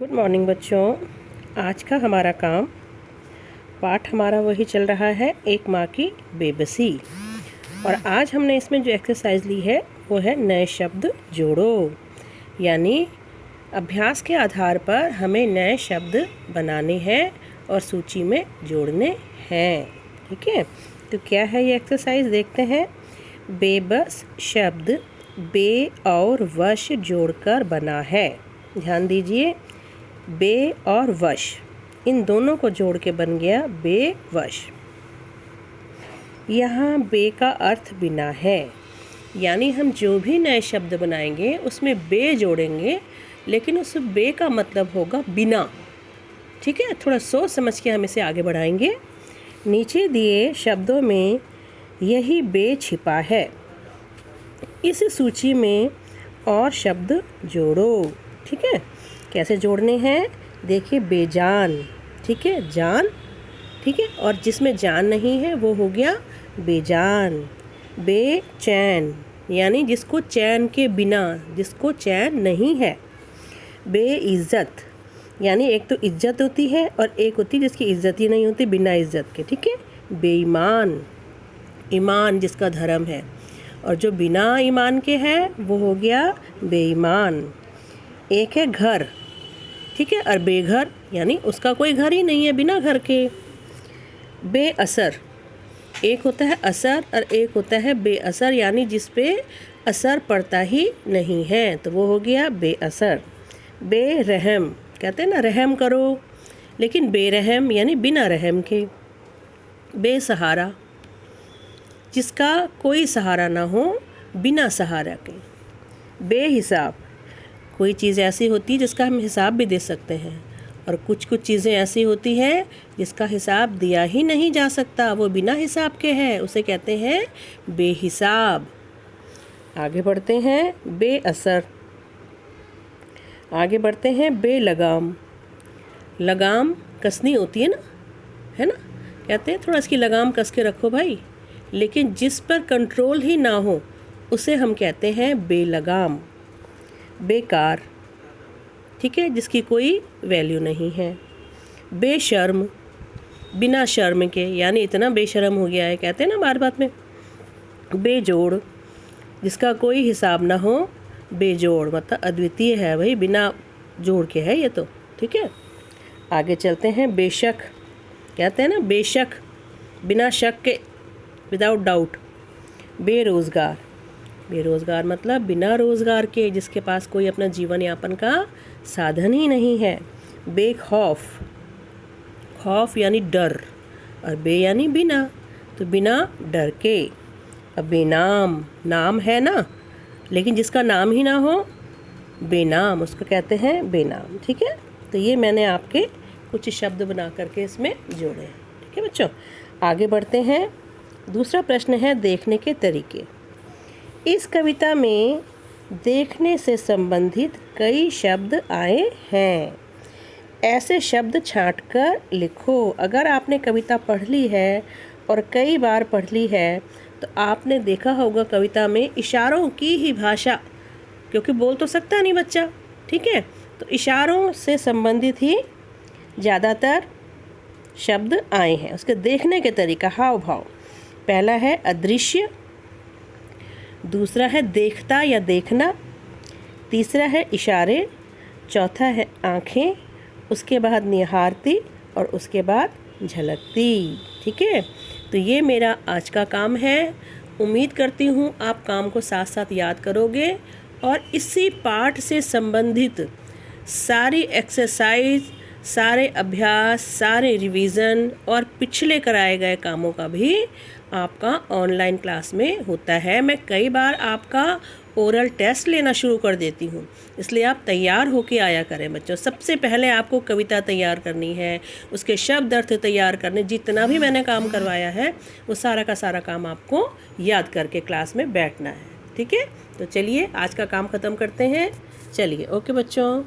Good morning बच्चों। आज का हमारा काम पाठ हमारा वही चल रहा है, एक माँ की बेबसी। और आज हमने इसमें जो एक्सरसाइज ली है वो है नए शब्द जोड़ो। यानी अभ्यास के आधार पर हमें नए शब्द बनाने हैं और सूची में जोड़ने हैं। ठीक है, तो क्या है ये एक्सरसाइज देखते हैं। बेबस शब्द बे और वश जोड़कर बना है। ध्यान दीजिए, बे और वश इन दोनों को जोड़ के बन गया बेवश। यहाँ बे का अर्थ बिना है, यानी हम जो भी नए शब्द बनाएंगे उसमें बे जोड़ेंगे, लेकिन उस बे का मतलब होगा बिना। ठीक है, थोड़ा सोच समझ के हम इसे आगे बढ़ाएंगे। नीचे दिए शब्दों में यही बे छिपा है। इस सूची में और शब्द जोड़ो। ठीक है, कैसे जोड़ने हैं देखिए। बेजान, ठीक है, जान, ठीक है, और जिसमें जान नहीं है वो हो गया बेजान। बेचैन यानी जिसको चैन के बिना, जिसको चैन नहीं है। बेइज्जत यानी एक तो इज्जत होती है और एक होती है जिसकी इज्जत ही नहीं होती, बिना इज्जत के। ठीक है, बेईमान, ईमान जिसका धर्म है, और जो बिना ईमान के है वो हो गया बेईमान। एक है घर, ठीक है, और बेघर यानी उसका कोई घर ही नहीं है, बिना घर के। बेअसर, एक होता है असर और एक होता है बेअसर, यानी जिस पे असर पड़ता ही नहीं है, तो वो हो गया बेअसर। बेरहम, कहते हैं ना रहम करो, लेकिन बेरहम यानी बिना रहम के। बेसहारा, जिसका कोई सहारा ना हो, बिना सहारा के। बेहिसाब, कोई चीज़ ऐसी होती है जिसका हम हिसाब भी दे सकते हैं, और कुछ कुछ चीज़ें ऐसी होती हैं जिसका हिसाब दिया ही नहीं जा सकता, वो बिना हिसाब के है, उसे कहते हैं बेहिसाब। आगे बढ़ते हैं। बेअसर, आगे बढ़ते हैं। बेलगाम, लगाम कसनी होती है ना, है ना, कहते हैं थोड़ा इसकी लगाम कस के रखो भाई, लेकिन जिस पर कंट्रोल ही ना हो उसे हम कहते हैं बेलगाम। बेकार, ठीक है, जिसकी कोई वैल्यू नहीं है। बेशर्म, बिना शर्म के, यानी इतना बेशर्म हो गया है, कहते हैं ना बार बात में। बेजोड़, जिसका कोई हिसाब ना हो, बेजोड़ मतलब अद्वितीय है भाई, बिना जोड़ के है ये तो। ठीक है, आगे चलते हैं। बेशक, कहते हैं ना बेशक, बिना शक के, विदाउट डाउट। बेरोज़गार, बेरोज़गार मतलब बिना रोज़गार के, जिसके पास कोई अपना जीवन यापन का साधन ही नहीं है। बेखौफ, खौफ यानी डर, और बे यानी बिना, तो बिना डर के। अब बेनाम, नाम है ना, लेकिन जिसका नाम ही ना हो, बेनाम, उसको कहते हैं बेनाम। ठीक है, तो ये मैंने आपके कुछ शब्द बना करके इसमें जोड़े हैं। ठीक है बच्चों, आगे बढ़ते हैं। दूसरा प्रश्न है देखने के तरीके। इस कविता में देखने से संबंधित कई शब्द आए हैं। ऐसे शब्द छांटकर लिखो। अगर आपने कविता पढ़ ली है और कई बार पढ़ ली है तो आपने देखा होगा कविता में इशारों की ही भाषा, क्योंकि बोल तो सकता नहीं बच्चा, ठीक है, तो इशारों से संबंधित ही ज़्यादातर शब्द आए हैं। उसके देखने के तरीका, हाव भाव। पहला है अदृश्य, दूसरा है देखता या देखना, तीसरा है इशारे, चौथा है आँखें, उसके बाद निहारती और उसके बाद झलकती। ठीक है, तो ये मेरा आज का काम है। उम्मीद करती हूँ आप काम को साथ साथ याद करोगे और इसी पाठ से संबंधित सारी एक्सरसाइज, सारे अभ्यास, सारे रिवीजन और पिछले कराए गए कामों का भी आपका ऑनलाइन क्लास में होता है। मैं कई बार आपका ओरल टेस्ट लेना शुरू कर देती हूँ, इसलिए आप तैयार होके आया करें बच्चों। सबसे पहले आपको कविता तैयार करनी है, उसके शब्द अर्थ तैयार करने, जितना भी मैंने काम करवाया है वो सारा का सारा काम आपको याद करके क्लास में बैठना है। ठीक है, तो चलिए आज का काम ख़त्म करते हैं। चलिए, ओके बच्चों।